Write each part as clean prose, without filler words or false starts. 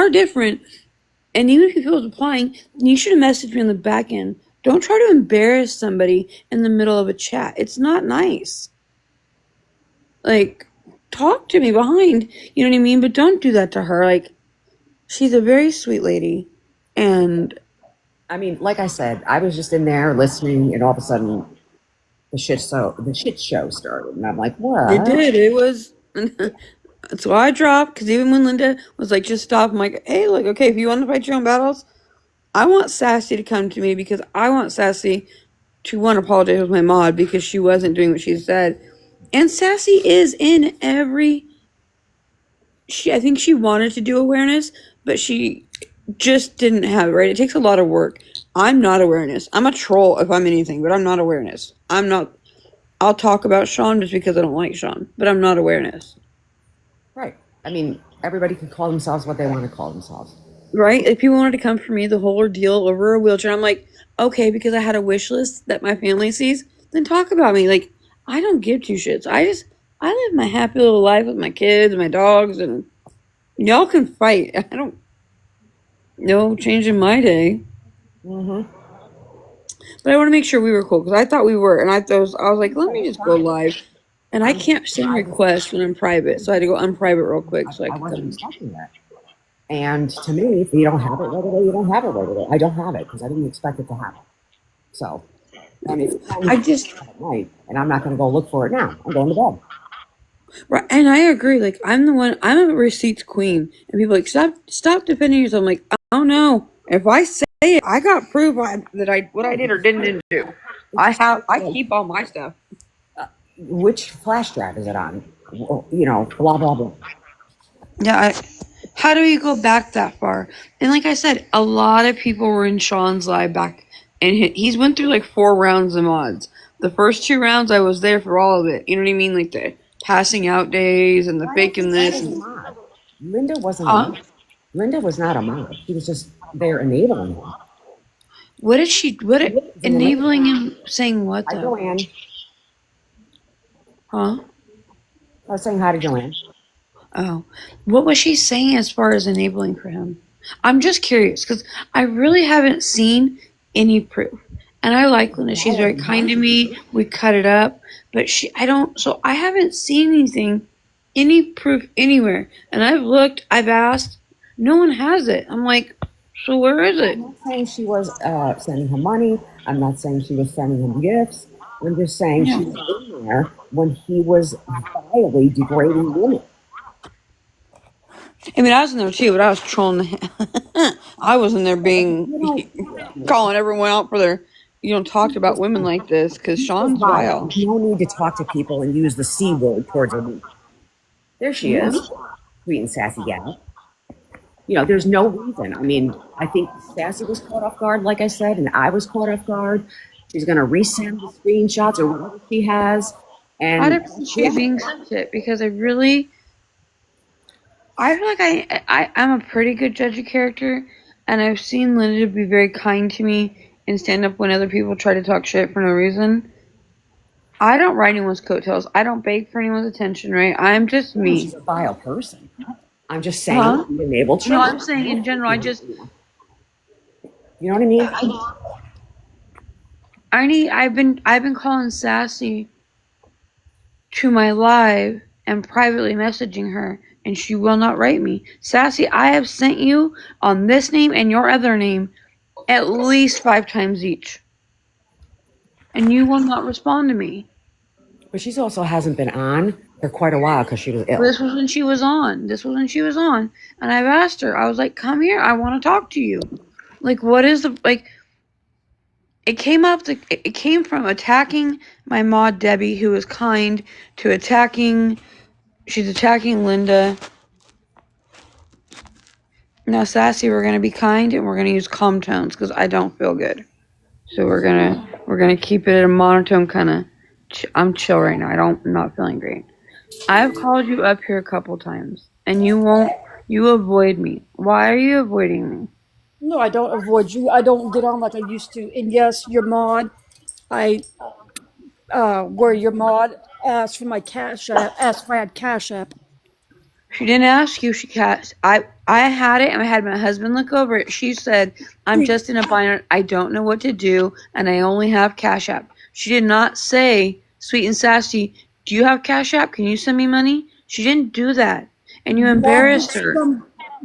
are different. And even if you feel it's applying, you should have messaged me on the back end. Don't try to embarrass somebody in the middle of a chat. It's not nice. Like, talk to me behind, you know what I mean? But don't do that to her. Like, she's a very sweet lady. And I mean, like I said, I was just in there listening, and all of a sudden, the shit show started, and I'm like, it what? did. It was. That's why I dropped. Because even when Linda was like, just stop, I'm like, hey, like, okay, if you want to fight your own battles, I want Sassy to come to me because I want Sassy to, one, apologize with my mod because she wasn't doing what she said. And Sassy is in every. I think she wanted to do awareness, but she just didn't have it, right? It takes a lot of work. I'm not awareness. I'm a troll if I'm anything, but I'm not awareness. I'm not. I'll talk about Sean just because I don't like Sean, but I'm not awareness. Right. I mean, everybody can call themselves what they want to call themselves. Right? If people wanted to come for me, the whole ordeal over a wheelchair, I'm like, okay, because I had a wish list that my family sees, then talk about me. Like, I don't give two shits. I live my happy little life with my kids and my dogs, and y'all can fight. I don't, no change in my day. Mm-hmm. But I want to make sure we were cool, because I thought we were, and I was like, let me just go live. And I can't send requests when I'm private, so I had to go unprivate real quick so I I could wasn't come. expecting that. And to me, if you don't have it right away, you don't have it right away. I don't have it because I didn't expect it to happen. So, and it's I 10 just, at night, and I'm not going to go look for it now. I'm going to bed. right, and I agree. Like, I'm a receipts queen, and people are like, stop defending yourself. I'm like, oh no, if I say it, I got proof that I what I did or didn't do. I keep all my stuff. Which flash drive is it on? You know, blah, blah, blah. Yeah, how do you go back that far? And like I said, a lot of people were in Sean's live back, and he's went through like 4 rounds of mods. The first 2 rounds, I was there for all of it. You know what I mean? Like the passing out days and the I don't faking think she this. was a mod. Linda wasn't a Huh? mod. Linda was not a mod. She was just there enabling him. What did she? What And enabling him saying what hi, though? Joanne. Huh? I was saying hi to Joanne. Oh, what was she saying as far as enabling for him? I'm just curious because I really haven't seen any proof. And I like Luna. She's very kind to me. We cut it up, but I don't. So I haven't seen anything, any proof anywhere. And I've looked. I've asked. No one has it. I'm like, so where is it? I'm not saying she was sending him money. I'm not saying she was sending him gifts. I'm just saying Yeah. she was in there when he was vilely degrading women. I mean, I was in there too, but I was trolling. I was in there being You calling everyone out for their, talked about women like this because was Sean's vile. vile. No need to talk to people and use the C word towards a woman. There she Yeah. is, sweet and sassy gal. You know, there's no reason. I mean, I think Sassy was caught off guard, like I said, and I was caught off guard. She's going to resend the screenshots or whatever she has. I'd And appreciate yeah, being sent it because I feel like I'm a pretty good judge of character, and I've seen Linda be very kind to me and stand up when other people try to talk shit for no reason. I don't ride anyone's coattails. I don't beg for anyone's attention, right? I'm just she's me. a vile person. I'm just saying, Huh? she enabled No, children. I'm saying in general, You know what I mean? I've been calling Sassy to my live and privately messaging her, and she will not write me. Sassy, I have sent you on this name and your other name at least 5 times each, and you will not respond to me. But she's also hasn't been on for quite a while because she was ill. This was when she was on. This was when she was on, and I've asked her. I was like, "Come here. I want to talk to you." Like, what is the like? It came up. It came from attacking my mod Debbie, who was kind, to attacking. She's attacking Linda. Now, Sassy, we're gonna be kind and we're gonna use calm tones because I don't feel good. So we're gonna keep it at a monotone kind of. I'm chill right now. I'm not feeling great. I've called you up here a couple times and you won't. You avoid me. Why are you avoiding me? No, I don't avoid you. I don't get on like I used to. And yes, your mod. I where your mod asked for my cash app, asked if I had cash app. She didn't ask you. I had it, and I had my husband look over it. She said, "I'm See, just in a bind. I don't know what to do, and I only have Cash App." She did not say, "Sweet and sassy, do you have Cash App? Can you send me money?" She didn't do that, and you why would embarrassed her.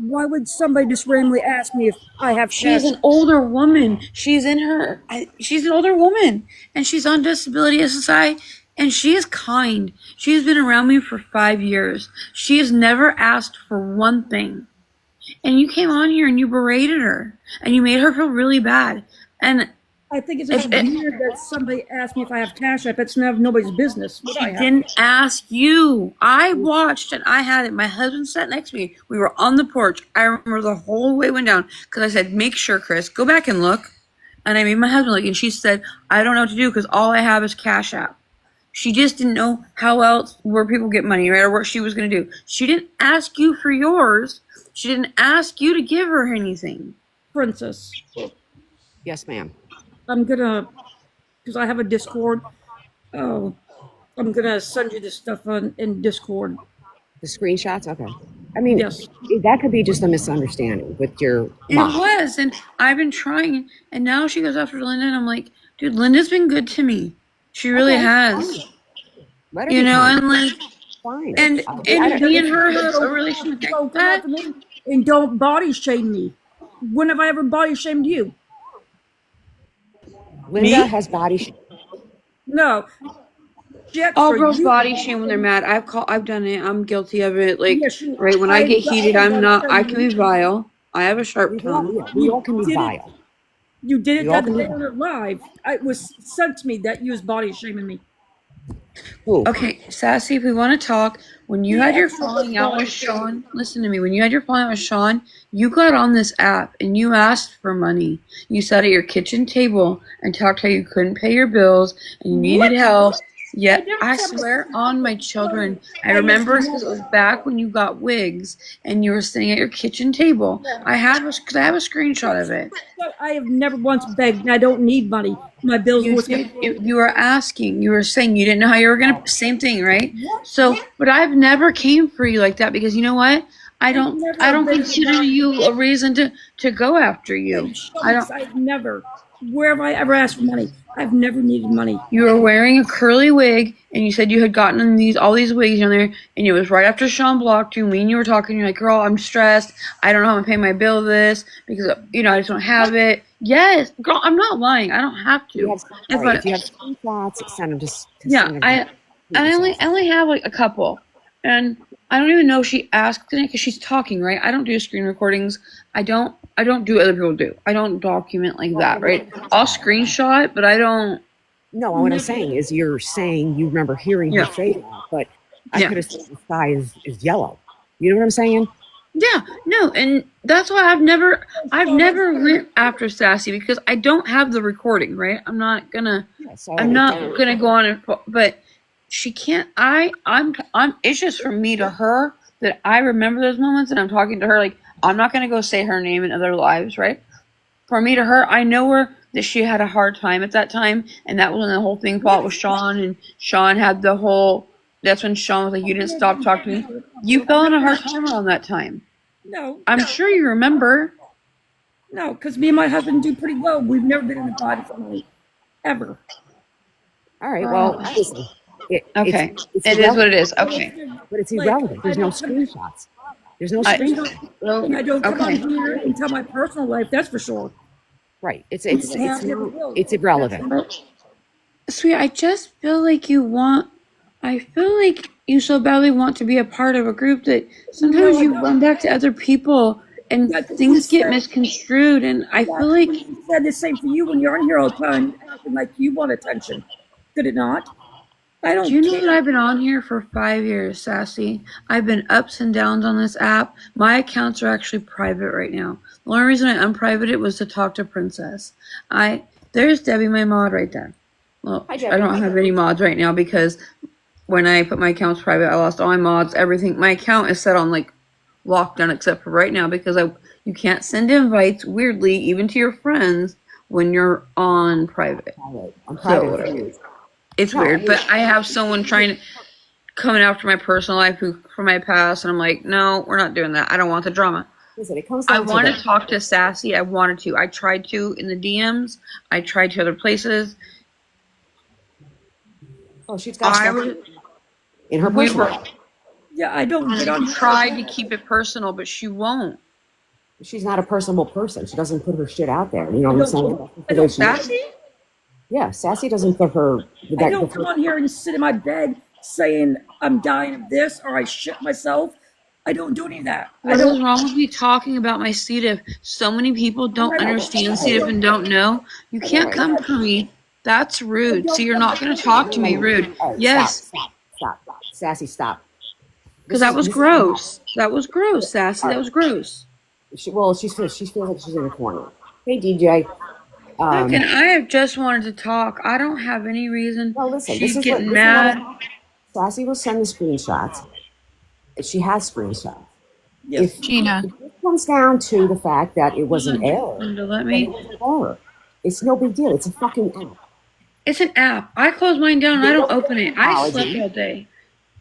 why would somebody just randomly ask me if I have She's cash? an older woman. She's an older woman, and she's on disability SSI, and she is kind. She has been around me for 5 years. She has never asked for one thing. And you came on here and you berated her, and you made her feel really bad. And I think it's just weird that somebody asked me if I have cash app. It's nobody's business what she I have. didn't ask you. I watched and I had it. My husband sat next to me. We were on the porch. I remember the whole way went down because I said, "Make sure, Chris, go back and look." And I made my husband look, and she said, "I don't know what to do because all I have is Cash App." She just didn't know how else where people get money, right, or what she was going to do. She didn't ask you for yours. She didn't ask you to give her anything. Princess, Yes, ma'am. I'm gonna, because I have a Discord. Oh, I'm gonna send you this stuff in Discord. The screenshots? Okay. I mean, Yes. that could be just a misunderstanding with your It mom. was, and I've been trying, and now she goes after Linda, and I'm like, dude, Linda's been good to me. She really Okay, has. fine. Let her You be know, kind. and like, Fine. and I and don't- me and her have a relationship like Don't come that. after me and don't body shame me. When have I ever body shamed you? Linda Me? has body sh- No. All Xtra, girls you. body shame when they're mad. I've done it. I'm guilty of it. Like, Yes, you. right when I get heated, I I'm body not. I shamed can you. be vile. I have a sharp We all, tongue. yeah, we all can be did it. vile. You did We it the all other can be day on vile. it live. It was sent to me that you was body shaming me. Who? Okay, Sassy, if we want to talk, when you The had your extra falling out body with shaming. Sean, listen to me. When you had your falling out with Sean, you got on this app and you asked for money. You sat at your kitchen table and talked how you couldn't pay your bills and you What? needed help. I Yet, never I said swear on my children, I I have remember because it never. was back when you got wigs and you were sitting at your kitchen table. Because I have a screenshot of it. I have never once begged, and I don't need money. My bills You was gonna did. pay. You were asking. You were saying you didn't know how you were gonna. Same thing, right? What? So, but I've never came for you like that because you know what? I I've don't. I never don't been the consider you a reason to go after you. big show I me don't. because I've never. Where have I ever asked for money? I've never needed money. You were wearing a curly wig, and you said you had gotten all these wigs on there, and it was right after Sean blocked you. Me and you were talking. You're like, "Girl, I'm stressed. I don't know how to pay my bill this because I just don't have it." Yes, girl, I'm not lying. I don't have You to. have, all If right, I, if you have screenshots, send them to Yeah, Senator I Clinton Sass. I only have like a couple, and I don't even know if she asked it because she's talking, right? I don't do screen recordings. I don't do what other people do. I don't document like that, right? I'll screenshot, but I don't. No, what I'm saying is you're saying you remember hearing her Yeah, say that, but I yeah, could have said the sky is yellow. You know what I'm saying? yeah. No, and that's why I've never went after Sassy because I don't have the recording, right? Yeah, so I'm not gonna go on and, but she can't. I'm. It's just from me to her that I remember those moments, and I'm talking to her like I'm not gonna go say her name in other lives, right? For me to her, I know her that she had a hard time at that time, and that was when the whole thing fought with Sean, and Sean had the whole. That's when Sean was like, "You didn't stop talking to me." You fell in a hard time around that time. No, I'm sure you remember. no, because me and my husband do pretty well. We've never been in a body for money, ever. all right, well, listen, Okay, it's it is what irrelevant, it is. Okay, but it's Like irrelevant. I There's no don't come, screenshots. There's no I. screenshots. Well, and I don't come on okay. here and tell my personal life. That's for sure. Right. I have never will. It's irrelevant. Sweet, I just feel like I feel like you so badly want to be a part of a group that sometimes No, I you don't. run back to other people and That's what you things get said. misconstrued. And I feel That's like, what you said. The same for you when you're on here all the time, acting like you want attention. Did it not? I do you don't know care. that I've been on here for 5 years, Sassy? I've been ups and downs on this app. My accounts are actually private right now. The only reason I unprivate it was to talk to Princess. There's Debbie, my mod right there. Well, Hi, I Debbie. don't have any mods right now because when I put my accounts private, I lost all my mods, everything. My account is set on like lockdown except for right now because you can't send invites weirdly even to your friends when you're on private. Private. I'm So private. it's No, I weird, mean, but I have someone trying to coming after my personal life from my past, and I'm like, no, we're not doing that. I don't want the drama. Listen, it comes I down to want to this. talk to Sassy. I wanted to. I tried to in the DMs. I tried to other places. Oh, she's got I stuff was. in her We personal were. life. Yeah, I don't get on I here. tried to keep it personal, but she won't. She's not a personable person. She doesn't put her shit out there. You know I what I'm don't. saying? I don't. Sassy? Yeah, Sassy doesn't put her. I don't come on here and sit in my bed saying I'm dying of this or I shit myself. I don't do any of that. What is wrong with me talking about my C. diff? So many people don't understand C. diff and don't know. You can't come for me. That's rude. So you're not going to talk to me rude. Hey, Yes. stop. Sassy, stop. Because that was gross. That was gross, Sassy. That was gross. She feels like she's in a corner. Hey, DJ. Look, and I have just wanted to talk. I don't have any reason. Well, listen, She's this getting is mad. Sassy will send the screenshots. She has screenshots. Yes. If Gina. it comes down to the fact that it was an error, Linda, let then me. it was an error. It's no big deal. It's a fucking app. It's an app. I close mine down and I don't No open it. I apology. slept all day.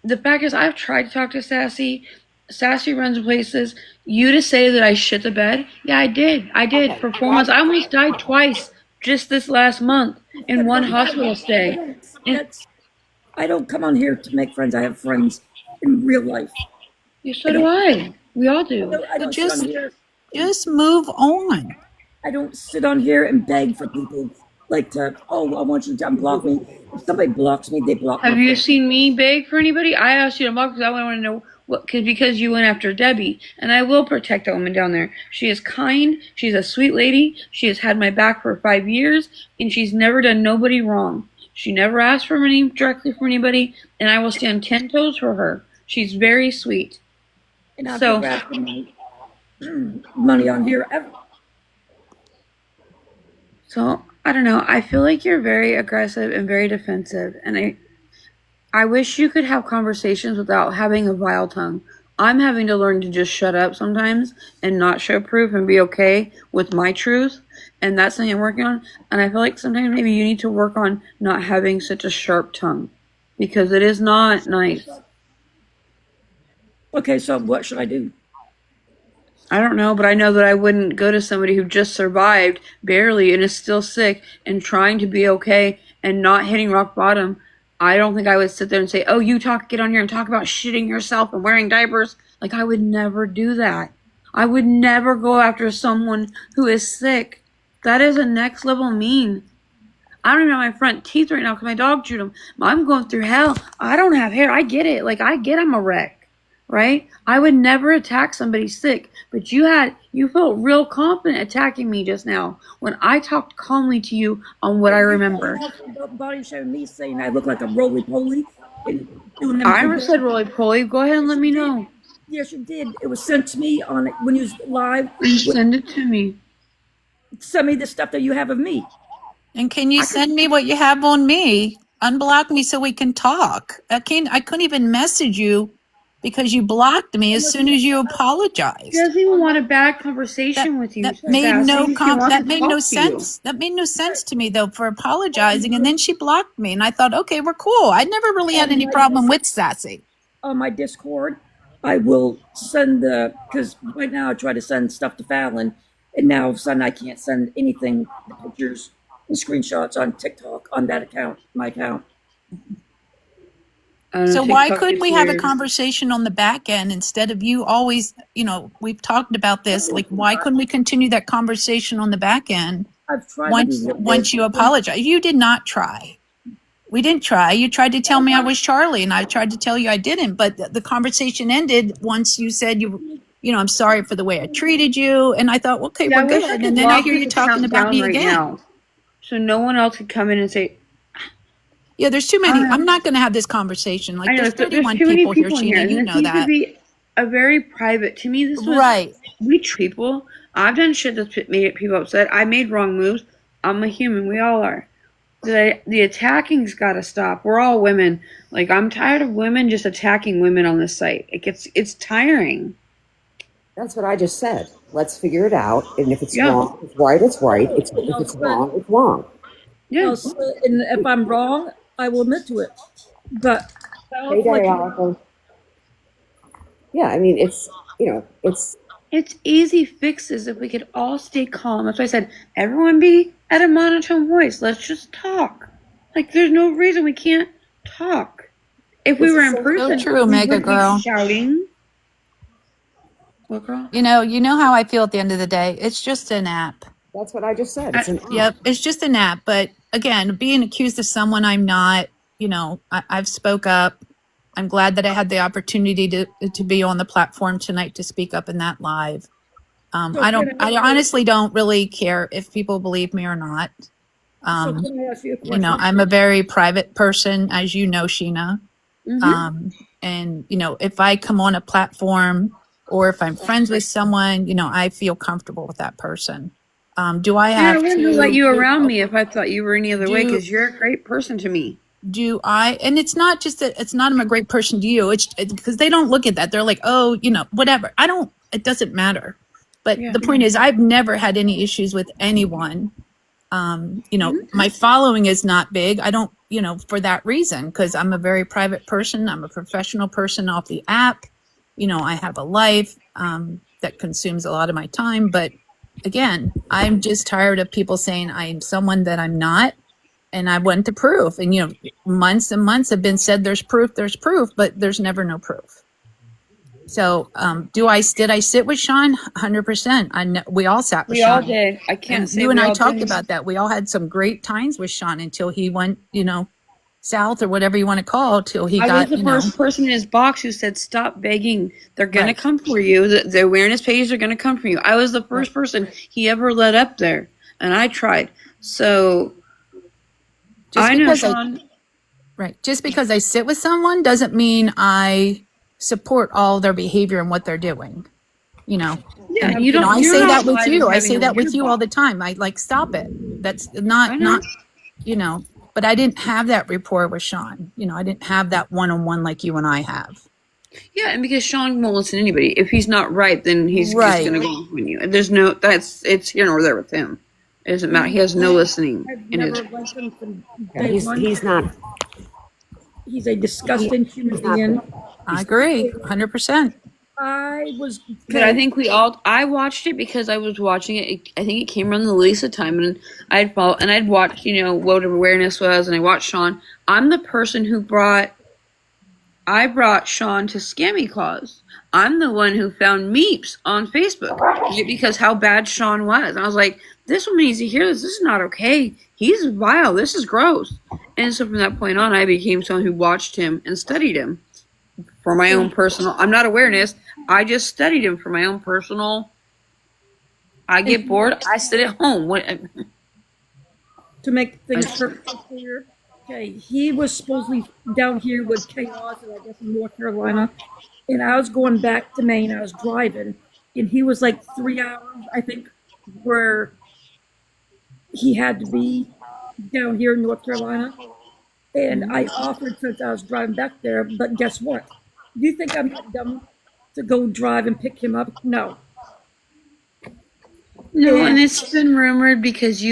The fact is, I've tried to talk to Sassy. Sassy runs places. You to say that I shit the bed? Yeah, I did. I did for 4 months. I almost died twice just this last month in one hospital stay. I don't come on here to make friends. I have friends in real life. Yeah, so do I. We all do. I don't sit on here. Just move on. I don't sit on here and beg for people like to. Oh, I want you to unblock me. If somebody blocks me, they block me. Have you seen me beg for anybody? I asked you to block because I want to know what, because you went after Debbie, and I will protect that woman down there. She is kind. She's a sweet lady. She has had my back for 5 years, and she's never done nobody wrong. She never asked for money directly from anybody, and I will stand 10 toes for her. She's very sweet. And I've So- never asked for money on here ever. So I don't know. I feel like you're very aggressive and very defensive, and I wish you could have conversations without having a vile tongue. I'm having to learn to just shut up sometimes and not show proof and be okay with my truth, and that's something I'm working on. And I feel like sometimes maybe you need to work on not having such a sharp tongue, because it is not nice. Okay, so what should I do? I don't know, but I know that I wouldn't go to somebody who just survived barely and is still sick and trying to be okay and not hitting rock bottom. I don't think I would sit there and say, oh, get on here and talk about shitting yourself and wearing diapers. Like, I would never do that. I would never go after someone who is sick. That is a next level mean. I don't even have my front teeth right now because my dog chewed them. I'm going through hell. I don't have hair. I get it. Like, I get I'm a wreck. Right? I would never attack somebody sick, but you felt real confident attacking me just now when I talked calmly to you on what I remember. Body shaming me, saying I look like a roly-poly. And doing them I never said roly-poly. Go ahead and let me know. Yes, you did. It was sent to me on when you was live. Send it to me. Send me the stuff that you have of me. And can you send me what you have on me? Unblock me so we can talk. I couldn't even message you because you blocked me as soon as you apologized. She doesn't even want a bad conversation with you. That made no Sassy. sense. That made no sense to me though for apologizing, and then she blocked me, and I thought, okay, we're cool. I never really had any problem with Sassy. On my Discord, I will send because right now I try to send stuff to Fallon, and now all of a sudden I can't send anything, the pictures and screenshots on TikTok on that account, my account. So why couldn't we have a conversation on the back end instead of you always, we've talked about this, like why couldn't we continue that conversation on the back end I've tried once you apologize? You did not try. We didn't try. You tried to tell me I was Charlie, and I tried to tell you I didn't, but the conversation ended once you said I'm sorry for the way I treated you, and I thought, okay, we're good. And then I hear you talking about me again. Now, so no one else could come in and say, yeah, there's too many. I'm not going to have this conversation. Like, there's 31 too many people here, Sheena. You know that. To be a very private. To me, this was right. We treat people. I've done shit that's made people upset. I made wrong moves. I'm a human. We all are. The attacking's got to stop. We're all women. Like, I'm tired of women just attacking women on this site. It's tiring. That's what I just said. Let's figure it out. And if it's wrong, if it's right, it's right. If it's wrong, it's wrong. Yeah. And if I'm wrong, I will admit to it. But Hey, Like, Diana. Yeah, I mean, It's easy fixes if we could all stay calm. That's why I said, everyone be at a monotone voice. Let's just talk. Like, there's no reason we can't talk. If we It's were the in same- So person, true, we Mega wouldn't be Girl. shouting. What, girl? You know how I feel at the end of the day. It's just an app. that's what I just said. It's an app. Yep, it's just an app. But again, being accused of someone I'm not, I've spoke up. I'm glad that I had the opportunity to be on the platform tonight to speak up in that live. so I honestly don't really care if people believe me or not. so can I ask you a question? I'm a very private person, as you know, Sheena. Mm-hmm. And if I come on a platform or if I'm friends with someone, I feel comfortable with that person. Do I Yeah, I have wouldn't to let you around me if I thought you were any other way, do because you're a great person to me. do I? And it's not just that it's not I'm a great person to you. It's because they don't look at that. They're like, oh, whatever. I don't. It doesn't matter. But Yeah. the point is, I've never had any issues with anyone. My following is not big. I don't, for that reason, because I'm a very private person. I'm a professional person off the app. I have a life that consumes a lot of my time. But again, I'm just tired of people saying I'm someone that I'm not. And I went to proof. And, months and months have been said there's proof, but there's never no proof. So, did I sit with Sean? 100%. I know we all sat with We Sean. all did. I can't And say you and we I all talked didn't. about that. We all had some great times with Sean until he went, south or whatever you want to call, till he I got, was the first person in his box who said, "Stop begging. They're gonna come for you. The awareness pages are gonna come for you." I was the first person he ever let up there, and I tried. So just I know, because Sean. just because I sit with someone doesn't mean I support all their behavior and what they're doing. Yeah, And, you don't. I You're say not that with live you. and I having say it that in with your you all the box. time. I like stop it. That's I not know. but I didn't have that rapport with Sean. I didn't have that one-on-one like you and I have. Yeah, and because Sean won't listen to anybody. If he's not right, then he's just Right. gonna go off on you. And there's no. It's here nor there with him. It doesn't matter. He has no listening I've in his. never liked him from Yeah, day one. he's not. He's a disgusting human He's not. being. I agree. 100%. I was But I think we all. I watched it because I was watching it. I think it came around the Lisa time, and I'd watched, what awareness was, and I watched Sean. I'm the person who brought. I brought Sean to Scammy Claus. I'm the one who found Meeps on Facebook because how bad Sean was. And I was like, this woman needs to hear this. This is not okay. He's vile. This is gross. And so from that point on, I became someone who watched him and studied him for my own personal. I'm not awareness. I just studied him for my own personal. I get bored. I sit at home. to make things perfectly clear. Okay, he was supposedly down here with chaos, and I guess in North Carolina, and I was going back to Maine. I was driving, and he was like 3 hours, I think, where he had to be down here in North Carolina. And I offered since I was driving back there, but guess what? Do you think I'm that dumb to go drive and pick him up? No. No, and it's been rumored because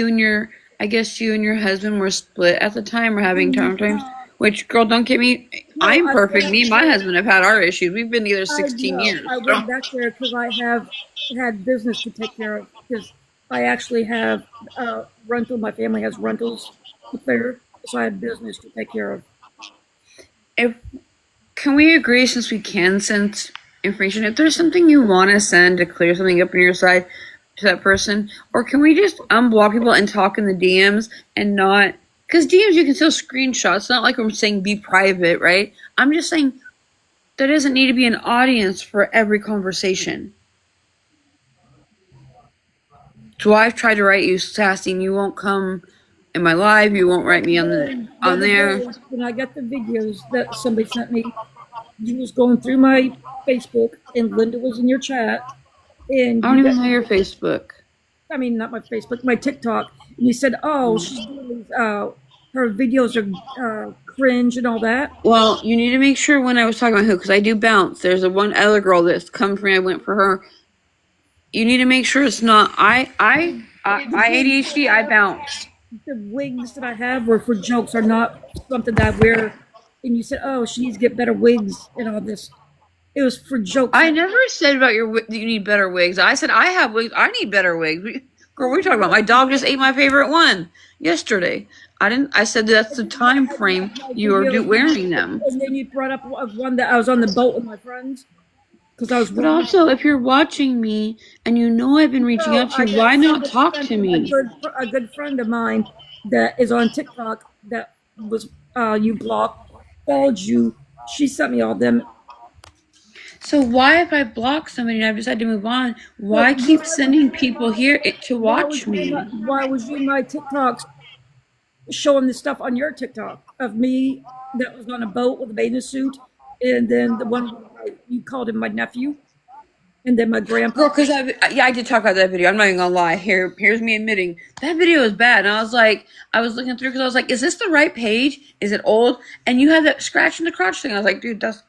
I guess you and your husband were split at the time or having times. Which, girl, don't get me. I'm perfect. Me and my husband have had our issues. We've been together 16 years. I went back there because I have had business to take care of. Because I actually have rental. My family has rentals up there, so I have business to take care of. Can we agree, since we can send information, if there's something you want to send to clear something up on your side to that person, or can we just unblock people and talk in the DMs and not, because DMs you can still screenshot. It's not like we're saying be private, right? I'm just saying there doesn't need to be an audience for every conversation. So I've tried to write you sassy and you won't come in my live, you won't write me on there. When I got the videos that somebody sent me, you was going through my Facebook, and Linda was in your chat, and I don't even know your Facebook. I mean, not my Facebook, my TikTok. And you said, "Oh, she's doing these, her videos are cringe and all that." Well, you need to make sure when I was talking about who, because I do bounce. There's a one other girl that's come for me. I went for her. You need to make sure it's not. I ADHD. I bounce. The wigs that I have were for jokes, are not something that I wear and you said, "Oh, she needs to get better wigs and all this." It was for jokes. I never said about that you need better wigs. I said I have wigs. I need better wigs. Girl, what are you talking about? My dog just ate my favorite one yesterday. I didn't. I said that's the time frame you are wearing them. And then you brought up one that I was on the boat with my friends because I was. But also, if you're watching me and you know I've been reaching out to you, why not talk to me? A good friend of mine that is on TikTok that was you blocked, called you. She sent me all them. So why, if I block somebody and I've decided to move on, why keep sending people here to watch me? Why was you in my TikToks showing the stuff on your TikTok of me that was on a boat with a bathing suit, and then the one you called him my nephew, and then my grandpa? Because I did talk about that video. I'm not even gonna lie. Here's me admitting that video is bad. And I was looking through because I was like, is this the right page? Is it old? And you have that scratch in the crotch thing. I was like, dude, that's.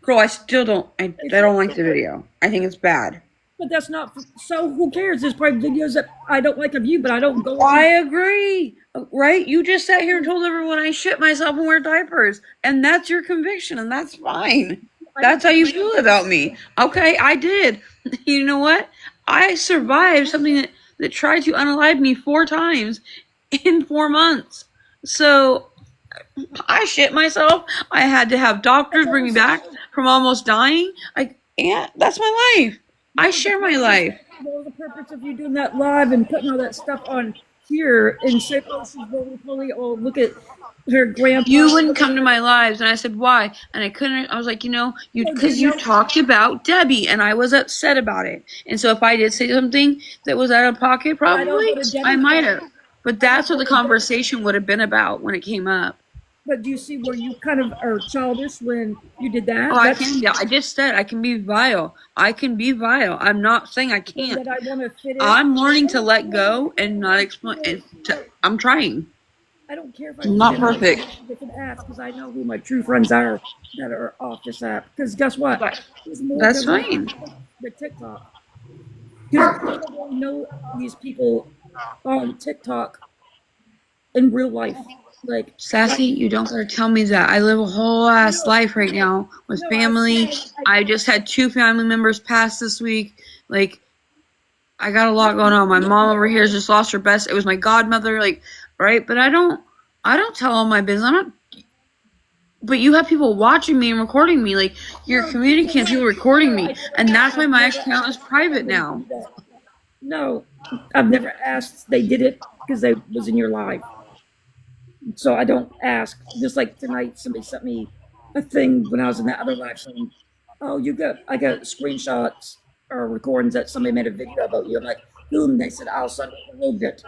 Girl, I still don't. I don't like the video. I think it's bad. But that's not. So who cares? There's probably videos that I don't like of you, but I don't go. I agree. Right? You just sat here and told everyone I shit myself and wear diapers, and that's your conviction, and that's fine. That's how you feel about me. Okay, I did. You know what? I survived something that tried to unalive me 4 times in 4 months. So I shit myself. I had to have doctors bring me back from almost dying. That's my life. I share my life. What was the purpose of you doing that live and putting all that stuff on here and saying, "Oh, she's roly-poly. Oh, look at her grandpa." You wouldn't come to my lives, and I said why, and I couldn't. I was like, because you talked about Debbie, and I was upset about it. And so if I did say something that was out of pocket, probably I might have. But that's what the conversation would have been about when it came up. But do you see where you kind of are childish when you did that? Oh, I can. Yeah, I just said I can be vile. I can be vile. I'm not saying I can't. That I want to fit in. I'm learning to let go and not explain. I'm trying. I don't care if I'm not perfect. Different apps because I know who my true friends are that are off this app. Because guess what? That's fine. The TikTok. Because people don't know these people on TikTok in real life. Like Sassy, you don't gotta tell me that. I live a whole ass life right now with family. I just had 2 family members pass this week. Like, I got a lot going on. My mom over here has just lost her best. It was my godmother, right? But I don't tell all my business. But you have people watching me and recording me. Like, you're communicating, people recording me, and that's why my account is private now. No, I've never asked. They did it because they was in your life. So I don't ask. Just like tonight, somebody sent me a thing when I was in that other live saying, "Oh, I got screenshots or recordings that somebody made a video about you." I'm like, "Who?" And they said, "I'll send it a little bit."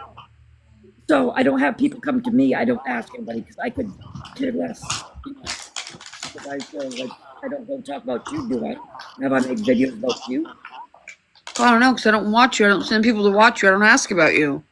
So I don't have people come to me. I don't ask anybody because I could care less. Because I feel like I don't go talk about you, do I? Have I made videos about you? I don't know, because I don't watch you. I don't send people to watch you. I don't ask about you.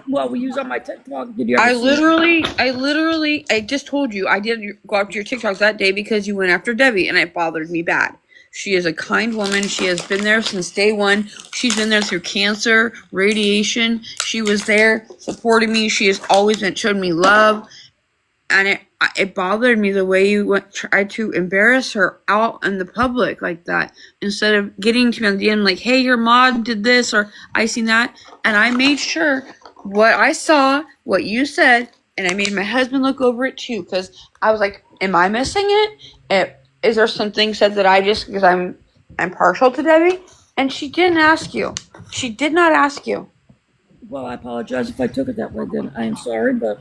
Well, we use on my TikTok. Did you I literally, I just told you, I didn't go after your TikToks that day because you went after Debbie, and it bothered me bad. She is a kind woman. She has been there since day one. She's been there through cancer, radiation. She was there supporting me. She has always showed me love. And it bothered me the way you tried to embarrass her out in the public like that. Instead of getting to me at the end like, hey, your mod did this or I seen that. And I made sure what I saw, what you said, and I made my husband look over it too. Because I was like, am I missing it? Is there something said that I just, because I'm partial to Debbie? And she didn't ask you. She did not ask you. Well, I apologize if I took it that way then. I am sorry, but...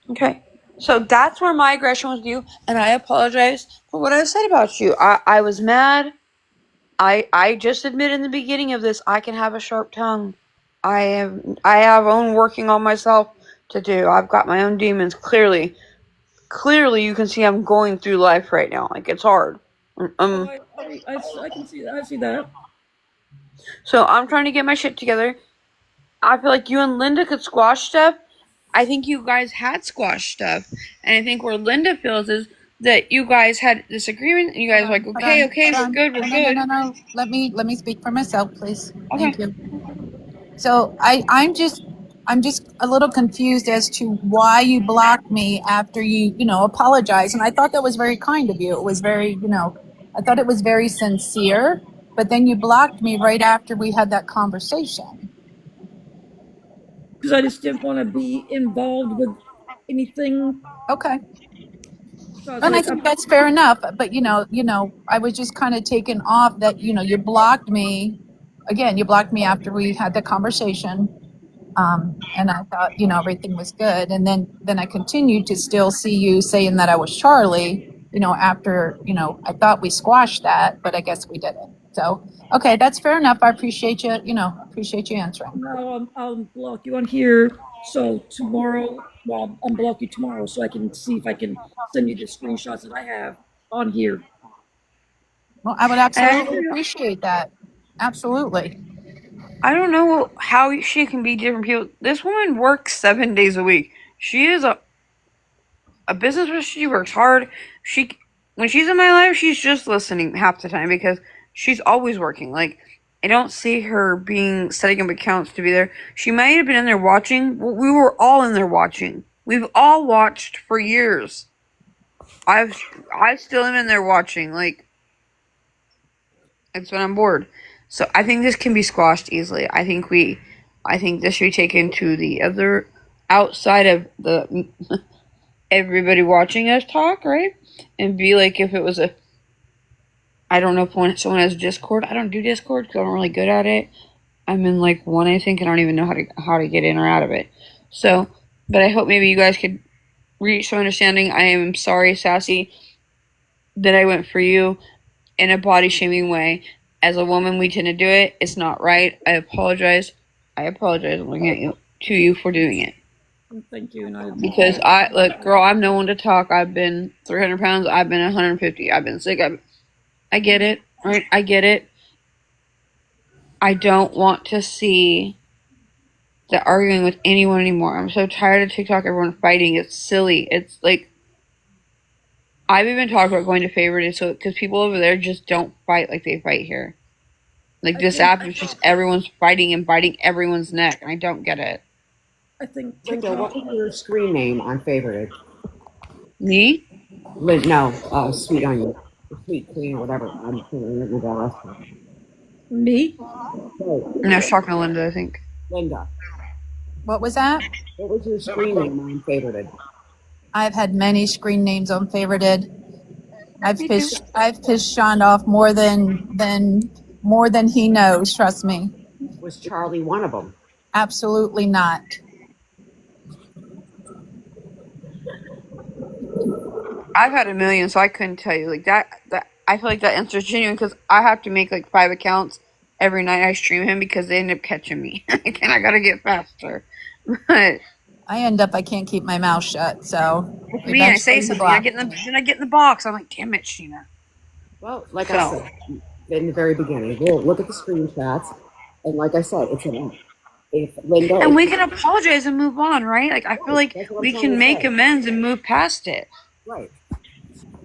Okay. So that's where my aggression was due, and I apologize for what I said about you. I was mad. I just admitted in the beginning of this, I can have a sharp tongue. I have own working on myself to do. I've got my own demons, clearly. Clearly, you can see I'm going through life right now. Like, it's hard. I can see that. I see that. So I'm trying to get my shit together. I feel like you and Linda could squash stuff. I think you guys had squashed stuff. And I think where Linda feels is that you guys had this agreement. And you guys were like, okay, we're good. No. Let me speak for myself, please. Okay. Thank you. So I'm just I'm just a little confused as to why you blocked me after you apologized. And I thought that was very kind of you. It was very, I thought it was very sincere. But then you blocked me right after we had that conversation. Because I just didn't want to be involved with anything. Okay. So I was And I like, think that's fair enough. But I was just kind of taken off that, you blocked me. Again, you blocked me after we had the conversation. And I thought, everything was good. And then I continued to still see you saying that I was Charlie, after, I thought we squashed that, but I guess we didn't. So, okay, that's fair enough. I appreciate you, appreciate you answering. no, I'll block you on here. So tomorrow, well, I'll unblock you tomorrow so I can see if I can send you the screenshots that I have on here. Well, I would And absolutely appreciate that. Absolutely. I don't know how she can be different people. This woman works 7 days a week. She is a business person. She works hard. When she's in my life, she's just listening half the time because she's always working. Like, I don't see her being setting up accounts to be there. She might have been in there watching. Well, we were all in there watching. We've all watched for years. I still am in there watching. Like, it's when I'm bored. So I think this can be squashed easily. I think this should be taken to the other outside of the everybody watching us talk, right? And be like if it was I don't know if someone has Discord. I don't do Discord because I'm really good at it. I'm in like one, I think, and I don't even know how to get in or out of it. So, but I hope maybe you guys could reach some understanding. I am sorry, Sassy, that I went for you in a body shaming way. As a woman, we tend to do it. It's not right. I apologize. I'm looking at you for doing it. Thank you. And Because look, girl, I'm no one to talk. I've been 300 pounds. I've been 150. I've been sick. I get it, right? I get it. I don't want to see that arguing with anyone anymore. I'm so tired of TikTok. Everyone fighting. It's silly. It's like I've even talked about going to favorites, so because people over there just don't fight like they fight here. Like this app is just everyone's fighting and biting everyone's neck, and I don't get it. I think Linda, TikTok. what was your screen name on favorited? Me? No, Sweet Onion, Sweet Queen, whatever. I'm thinking that restaurant. Me? So, No, I was talking to Linda, I think. Linda, What was that? what was your screen name on favorited? I've had many screen names on favorited. I've Me pissed Sean off more than he knows, trust me. Was Charlie one of them? Absolutely not. I've had a million, so I couldn't tell you. Like that I feel like that answer is genuine because I have to make like 5 accounts every night I stream him because they end up catching me. And I gotta get faster. But I can't keep my mouth shut, so me, I say eventually something, block. then I get in the box. I'm like, damn it, Sheena. Well, like I said in the very beginning, we'll look at the screenshots, and like I said, it's an app. If Linda, And we can apologize and move on, right? Like I feel like that's what I'm we trying can to make say. amends and move past it. Right.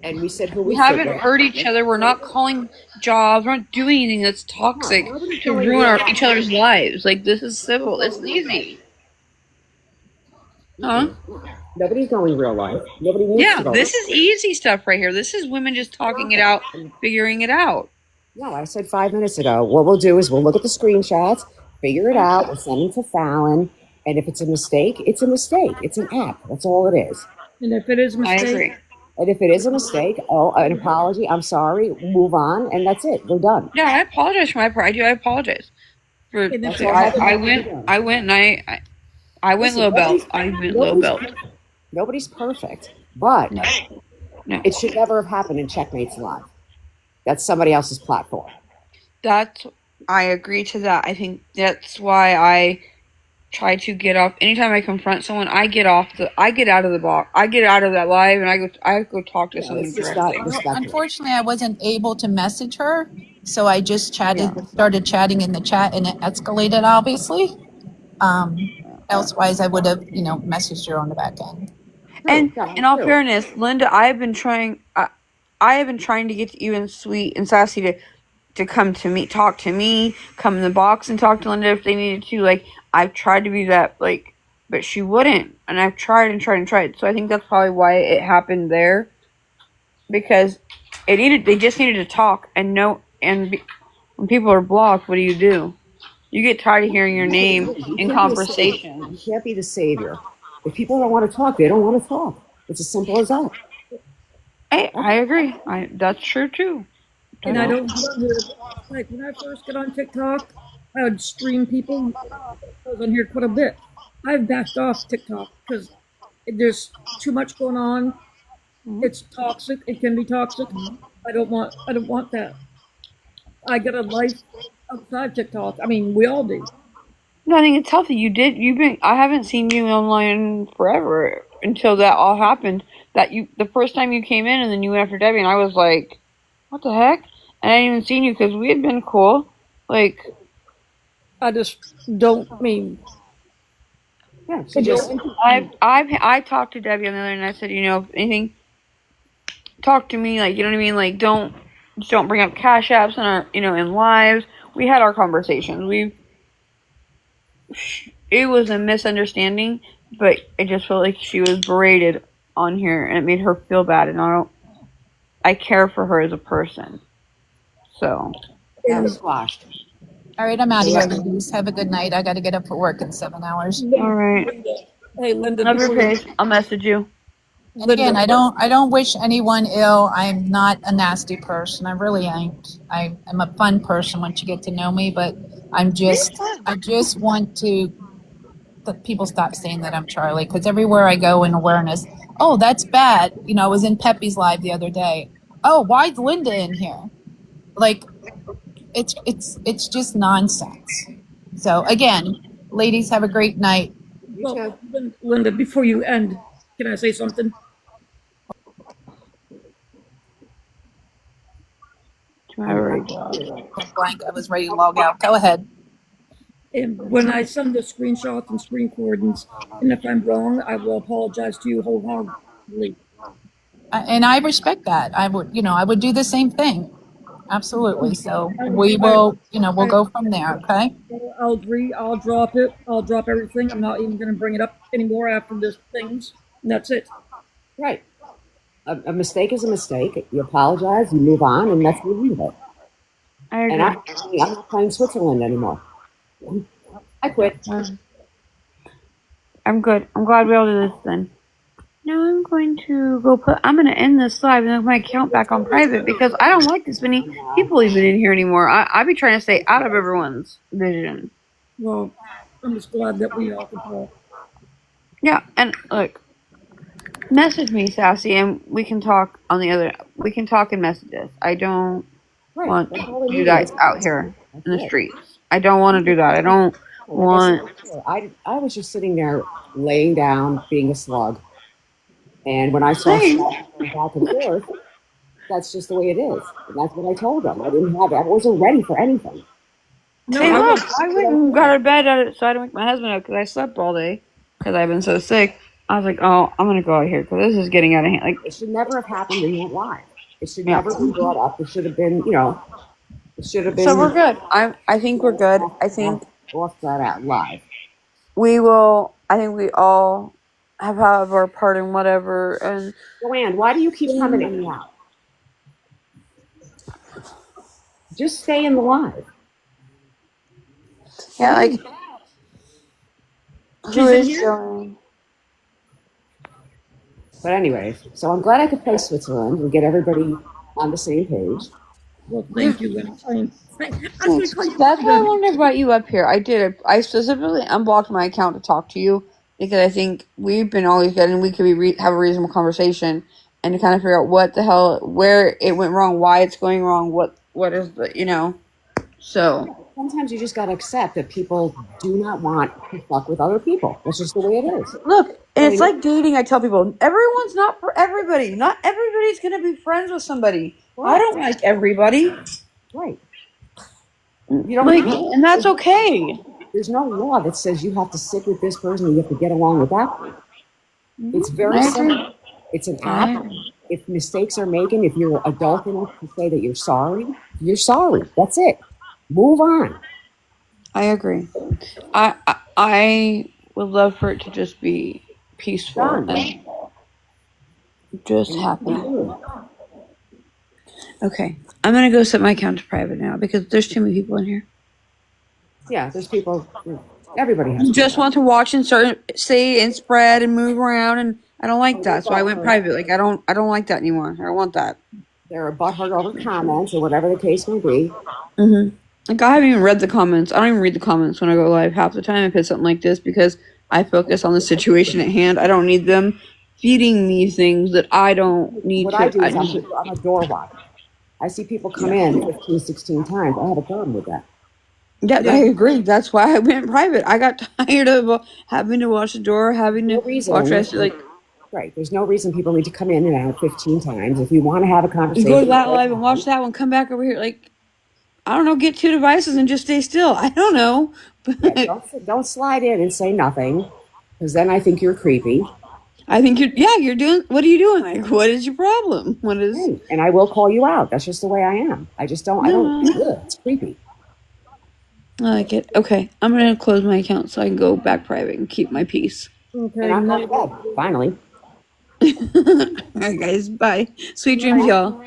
And we said who We stood haven't with. hurt each other. We're not calling jobs. We're not doing anything that's toxic to ruin each other's lives. Like this is civil. It's easy. Huh? Nobody's knowing real life. Nobody needs to Yeah, know. this is easy stuff right here. This is women just talking it out, figuring it out. No, I said 5 minutes ago. What we'll do is we'll look at the screenshots, figure it out, we'll send them to Fallon, and if it's a mistake, it's a mistake. It's an app. That's all it is. And if it is a I mistake, agree. And if it is a mistake, an apology, I'm sorry, move on, and that's it. We're done. Yeah, I apologize for my part. I do. I apologize. For And if I went low belt. I went low belt. Nobody's perfect, but No. it should never have happened in Checkmates Live. That's somebody else's platform. I agree to that. I think that's why I try to get off. Anytime I confront someone, I get out of the box. I get out of that live and I go talk to someone it's just directly. not respectful. Unfortunately, I wasn't able to message her, so I just started chatting in the chat, and it escalated, obviously. Elsewise, I would have, messaged her on the back end. And in all fairness, Linda, I have been trying to get you and Sweet and Sassy to come to me, talk to me, come in the box and talk to Linda if they needed to. Like I've tried to be that like but she wouldn't. And I've tried and tried and tried. So I think that's probably why it happened there, because they just needed to talk and know. And when people are blocked, what do? You get tired of hearing your name in conversation. You can't be the savior. If people don't want to talk, they don't want to talk. It's as simple as that. I agree. That's true too. And I don't get on here. Like when I first got on TikTok, I would stream people. I was on here quite a bit. I've backed off TikTok because there's too much going on. It's toxic. It can be toxic. I don't want that. I got a life outside TikTok. I mean, we all do. No, I think it's healthy. I haven't seen you online forever until that all happened. The first time you came in and then you went after Debbie, and I was like, what the heck? And I hadn't even seen you because we had been cool. Like, I just don't mean. Yeah, I talked to Debbie on the other, and I said, if anything, talk to me. Like, you know what I mean? Like, don't bring up cash apps in our, in lives. We had our conversations. It was a misunderstanding, but I just felt like she was berated on here, and it made her feel bad. And I care for her as a person. So. That was squashed. All right, I'm out of here, ladies. Have a good night. I got to get up for work in 7 hours. All right. Hey, Linda. Love your face. I'll message you. And again, I don't wish anyone ill. I'm not a nasty person. I really ain't. I'm a fun person once you get to know me, but I just want that people stop saying that I'm Charlie, because everywhere I go in awareness, oh, that's bad. I was in Peppy's live the other day. Oh, why's Linda in here? Like, it's just nonsense. So again, ladies, have a great night. Well, Linda, before you end, can I say something? Blank. I was ready to log out. Go ahead. And when I send the screenshots and screen recordings, and if I'm wrong, I will apologize to you wholeheartedly. And I respect that. I would do the same thing. Absolutely. So we will, we'll go from there. Okay. I'll agree. I'll drop it. I'll drop everything. I'm not even going to bring it up anymore after this things. And that's it. Right. A mistake is a mistake. You apologize, you move on, and that's the end of it. I agree. And I'm not playing Switzerland anymore. I quit. I'm good. I'm glad we all did this then. Now I'm going to end this live and put my account back on private because I don't like this many people even in here anymore. I be trying to stay out of everyone's vision. Well, I'm just glad that we all can talk. Yeah, and look, message me, Sassy, and we can talk we can talk and message us. I don't want you guys out here in the streets. I don't want to do that. I don't want. I was just sitting there laying down, being a slug. And when I saw stuff back and forth, that's just the way it is. And that's what I told them. I wasn't ready for anything. No, I went and got out of bed so I didn't wake my husband up because I slept all day because I've been so sick. I was like, oh, I'm going to go out here because this is getting out of hand. Like, it should never have happened when you went live. It should never be brought up. It should have been, it should have been. So we're good. I think we're good. I think. Off that out live. We will, I think we all have our part in whatever. And Joanne, why do you keep coming in and out? Just stay in the live. Yeah, like. Who is Joanne? But anyways, so I'm glad I could play Switzerland and get everybody on the same page. Well, thank you. That's why I wanted to invite you up here. I did. I specifically unblocked my account to talk to you because I think we've been always good and we could have a reasonable conversation and to kind of figure out what the hell, where it went wrong, why it's going wrong, what is the, so. Sometimes you just got to accept that people do not want to fuck with other people. That's just the way it is. Look, and it's like dating. I tell people, everyone's not for everybody. Not everybody's going to be friends with somebody. Right. I don't like everybody. Right. You don't and that's okay. There's no law that says you have to sit with this person and you have to get along with that person. It's very simple. It's an app. If mistakes are made, if you're adult enough to say that you're sorry, you're sorry. That's it. Move on. I agree. I would love for it to just be peaceful Done. and just happy. Continue. Okay, I'm gonna go set my account to private now because there's too many people in here. Yeah, there's people. Everybody has. You just want to watch and say and spread and move around, and I don't like that, so I went private. Like I don't like that anymore. I don't want that. There are butthurt over comments or whatever the case may be. Like I haven't even read the comments. I don't even read the comments when I go live half the time if it's something like this because I focus on the situation at hand. I don't need them feeding me things that I don't need What to. I do is I'm a door watch. I see people come in 15, 16 times. I have a problem with that. Yeah, I agree. That's why I went private. I got tired of having to watch the door, having to watch rest. Like, right. There's no reason people need to come in and out 15 times. If you want to have a you conversation, go to that live and watch that one, come back over here. Like, I don't know, get 2 devices and just stay still. I don't know. yeah, don't slide in and say nothing, because then I think you're creepy. I think you're doing, what are you doing? Like, what is your problem? What is. Right. And I will call you out. That's just the way I am. I just don't, it's creepy. I like it. Okay, I'm going to close my account so I can go back private and keep my peace. Okay. And I'm not bad, finally. All right, guys. Bye. Sweet dreams, y'all.